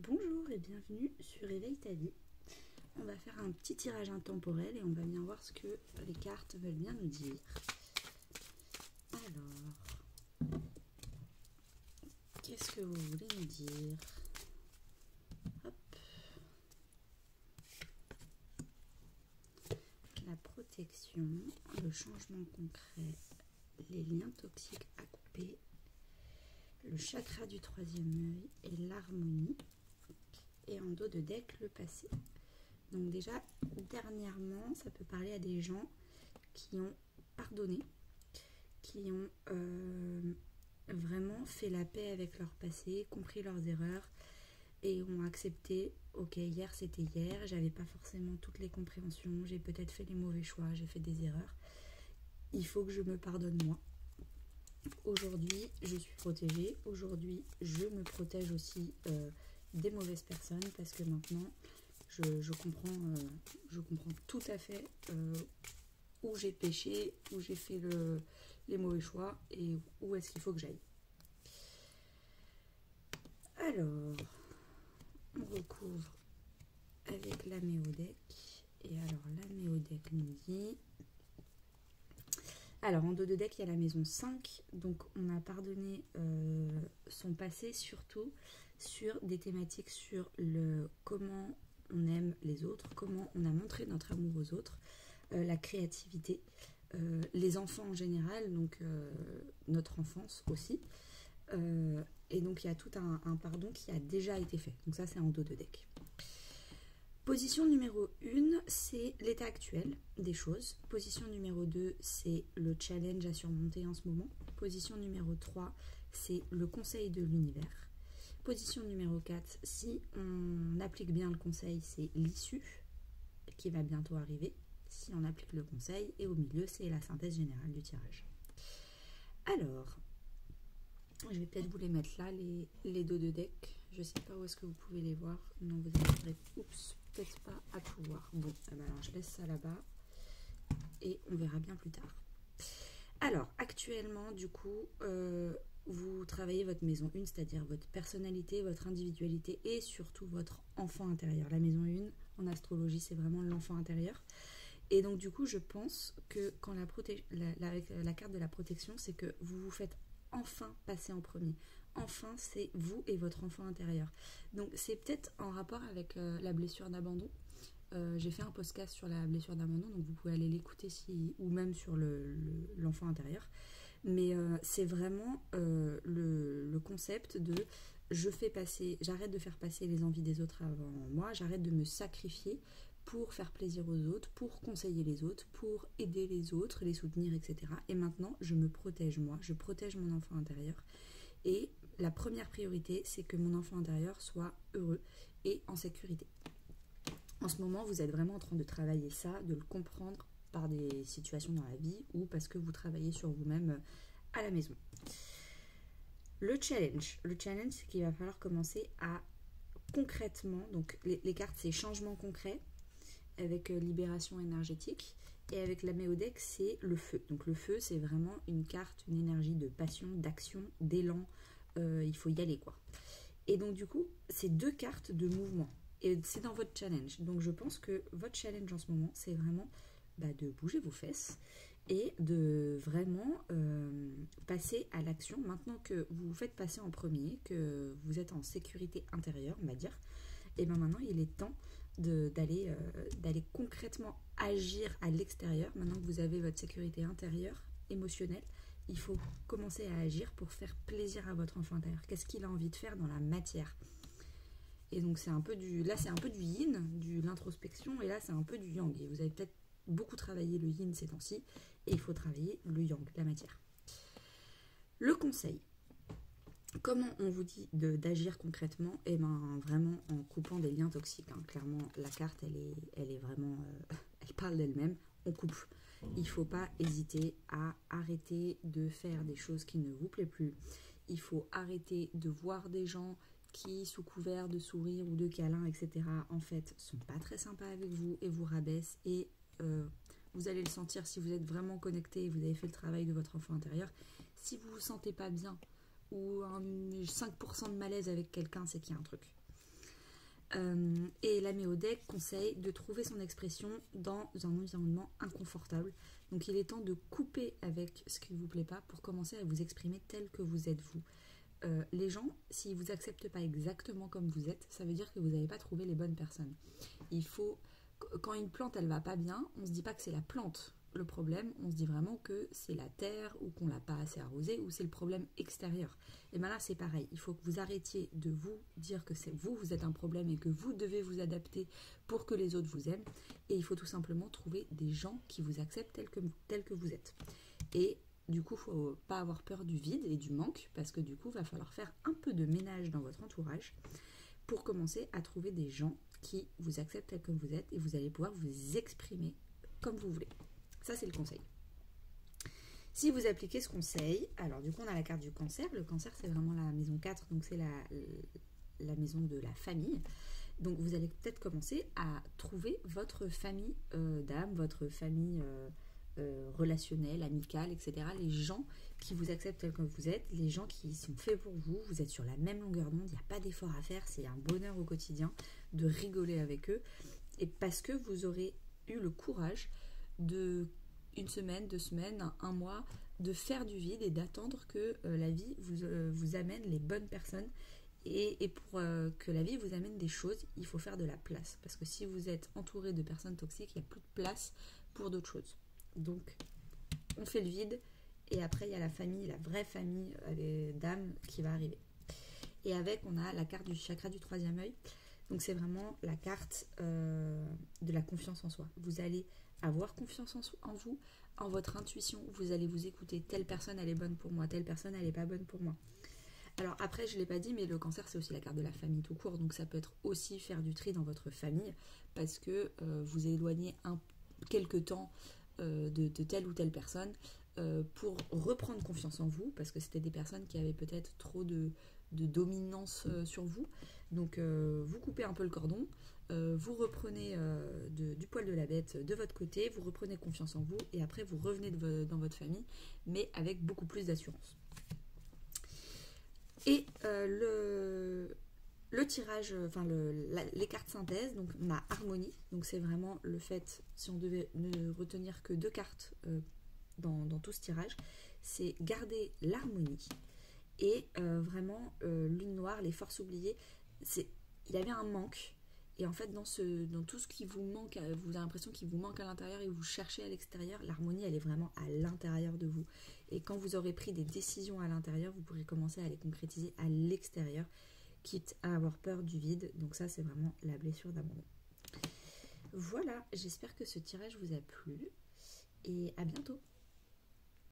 Bonjour et bienvenue sur Éveille ta vie. On va faire un petit tirage intemporel et on va bien voir ce que les cartes veulent bien nous dire. Alors, qu'est-ce que vous voulez nous dire? Hop. La protection, le changement concret, les liens toxiques à couper, le chakra du troisième œil et l'harmonie. Et en dos de deck, le passé. Donc déjà, dernièrement, ça peut parler à des gens qui ont pardonné, qui ont vraiment fait la paix avec leur passé, compris leurs erreurs et ont accepté, ok, hier c'était hier, j'avais pas forcément toutes les compréhensions, j'ai peut-être fait les mauvais choix, j'ai fait des erreurs. Il faut que je me pardonne moi. Aujourd'hui, je suis protégée. Aujourd'hui, je me protège aussi des mauvaises personnes parce que maintenant, je comprends tout à fait où j'ai péché, où j'ai fait les mauvais choix et où est-ce qu'il faut que j'aille. Alors, on recouvre avec la méodec. Et alors, la méodec nous dit... Alors, en dos de deck, il y a la maison 5. Donc, on a pardonné son passé, surtout sur des thématiques sur le comment on aime les autres, comment on a montré notre amour aux autres, la créativité, les enfants en général, donc notre enfance aussi. Et donc, il y a tout un pardon qui a déjà été fait. Donc, ça, c'est en dos de deck. Position numéro 1, c'est l'état actuel des choses. Position numéro 2, c'est le challenge à surmonter en ce moment. Position numéro 3, c'est le conseil de l'univers. Position numéro 4, si on applique bien le conseil, c'est l'issue qui va bientôt arriver. Si on applique le conseil, et au milieu, c'est la synthèse générale du tirage. Alors, je vais peut-être vous les mettre là, les dos de deck. Je ne sais pas où est-ce que vous pouvez les voir. Non, vous n'arriverez peut-être pas à tout voir. Bon, alors je laisse ça là-bas et on verra bien plus tard. Alors, actuellement, du coup, vous travaillez votre maison 1, c'est-à-dire votre personnalité, votre individualité et surtout votre enfant intérieur. La maison 1, en astrologie, c'est vraiment l'enfant intérieur. Et donc, du coup, je pense que quand la carte de la protection, c'est que vous vous faites enfin passer en premier. Enfin, c'est vous et votre enfant intérieur. Donc, c'est peut-être en rapport avec la blessure d'abandon. J'ai fait un podcast sur la blessure d'abandon, donc vous pouvez aller l'écouter ou même sur l'enfant intérieur. Mais c'est vraiment le concept de j'arrête de faire passer les envies des autres avant moi, j'arrête de me sacrifier pour faire plaisir aux autres, pour conseiller les autres, pour aider les autres, les soutenir, etc. Et maintenant, je me protège moi, je protège mon enfant intérieur. Et la première priorité, c'est que mon enfant intérieur soit heureux et en sécurité. En ce moment, vous êtes vraiment en train de travailler ça, de le comprendre par des situations dans la vie ou parce que vous travaillez sur vous-même à la maison. Le challenge, c'est qu'il va falloir commencer à concrètement, donc les cartes, c'est changement concret, avec libération énergétique, et avec la méodec, c'est le feu. Donc le feu, c'est vraiment une carte, une énergie de passion, d'action, d'élan, il faut y aller quoi. Et donc du coup, c'est deux cartes de mouvement, et c'est dans votre challenge. Donc je pense que votre challenge en ce moment, c'est vraiment de bouger vos fesses, et de vraiment passer à l'action. Maintenant que vous vous faites passer en premier, que vous êtes en sécurité intérieure, on va dire, et bien maintenant il est temps d'aller concrètement agir à l'extérieur. Maintenant que vous avez votre sécurité intérieure, émotionnelle, il faut commencer à agir pour faire plaisir à votre enfant intérieur. Qu'est-ce qu'il a envie de faire dans la matière? Et donc c'est un peu là c'est un peu du yin, de l'introspection, et là c'est un peu du yang. Et vous avez peut-être beaucoup travaillé le yin ces temps-ci, et il faut travailler le yang, la matière. Le conseil. Comment on vous dit d'agir concrètement? Eh bien, vraiment en coupant des liens toxiques. Hein. Clairement, la carte, elle est vraiment... elle parle d'elle-même. On coupe. Il ne faut pas hésiter à arrêter de faire des choses qui ne vous plaisent plus. Il faut arrêter de voir des gens qui, sous couvert de sourire ou de câlins, etc., en fait, sont pas très sympas avec vous et vous rabaissent. Et vous allez le sentir si vous êtes vraiment connecté et vous avez fait le travail de votre enfant intérieur. Si vous ne vous sentez pas bien, ou 5% de malaise avec quelqu'un, c'est qu'il y a un truc. Et la Méodec conseille de trouver son expression dans un environnement inconfortable. Donc il est temps de couper avec ce qui ne vous plaît pas pour commencer à vous exprimer tel que vous êtes vous. Les gens, s'ils ne vous acceptent pas exactement comme vous êtes, ça veut dire que vous n'avez pas trouvé les bonnes personnes. Il faut, quand une plante elle va pas bien, on ne se dit pas que c'est la plante le problème, on se dit vraiment que c'est la terre ou qu'on l'a pas assez arrosée ou c'est le problème extérieur. Et bien là c'est pareil, il faut que vous arrêtiez de vous dire que c'est vous, vous êtes un problème et que vous devez vous adapter pour que les autres vous aiment, et il faut tout simplement trouver des gens qui vous acceptent tel que vous êtes. Et du coup, il ne faut pas avoir peur du vide et du manque, parce que du coup, il va falloir faire un peu de ménage dans votre entourage pour commencer à trouver des gens qui vous acceptent tel que vous êtes et vous allez pouvoir vous exprimer comme vous voulez. Ça, c'est le conseil. Si vous appliquez ce conseil, alors du coup, on a la carte du cancer. Le cancer, c'est vraiment la maison 4, donc c'est la maison de la famille. Donc, vous allez peut-être commencer à trouver votre famille d'âme, votre famille relationnelle, amicale, etc. Les gens qui vous acceptent tel que vous êtes, les gens qui sont faits pour vous, vous êtes sur la même longueur d'onde, il n'y a pas d'effort à faire, c'est un bonheur au quotidien de rigoler avec eux, et parce que vous aurez eu le courage de une semaine, 2 semaines, un mois, de faire du vide et d'attendre que la vie vous amène les bonnes personnes. Et pour que la vie vous amène des choses, il faut faire de la place. Parce que si vous êtes entouré de personnes toxiques, il n'y a plus de place pour d'autres choses. Donc, on fait le vide. Et après, il y a la famille, la vraie famille d'âme qui va arriver. Et avec, on a la carte du chakra du 3e œil. Donc, c'est vraiment la carte de la confiance en soi. Vous allez avoir confiance en vous, en votre intuition. Vous allez vous écouter. Telle personne, elle est bonne pour moi. Telle personne, elle n'est pas bonne pour moi. Alors après, je ne l'ai pas dit, mais le cancer, c'est aussi la carte de la famille tout court. Donc ça peut être aussi faire du tri dans votre famille parce que vous éloignez quelque temps de telle ou telle personne pour reprendre confiance en vous, parce que c'était des personnes qui avaient peut-être trop de dominance sur vous. Donc vous coupez un peu le cordon, vous reprenez du poil de la bête de votre côté, vous reprenez confiance en vous et après vous revenez dans votre famille, mais avec beaucoup plus d'assurance. Et le tirage, enfin les cartes synthèse, donc on a harmonie, donc c'est vraiment le fait, si on devait ne retenir que 2 cartes dans tout ce tirage, c'est garder l'harmonie et vraiment lune noire, les forces oubliées, il y avait un manque. Et en fait, dans tout ce qui vous manque, vous avez l'impression qu'il vous manque à l'intérieur et vous cherchez à l'extérieur, l'harmonie, elle est vraiment à l'intérieur de vous. Et quand vous aurez pris des décisions à l'intérieur, vous pourrez commencer à les concrétiser à l'extérieur, quitte à avoir peur du vide. Donc ça, c'est vraiment la blessure d'abandon. Voilà, j'espère que ce tirage vous a plu et à bientôt.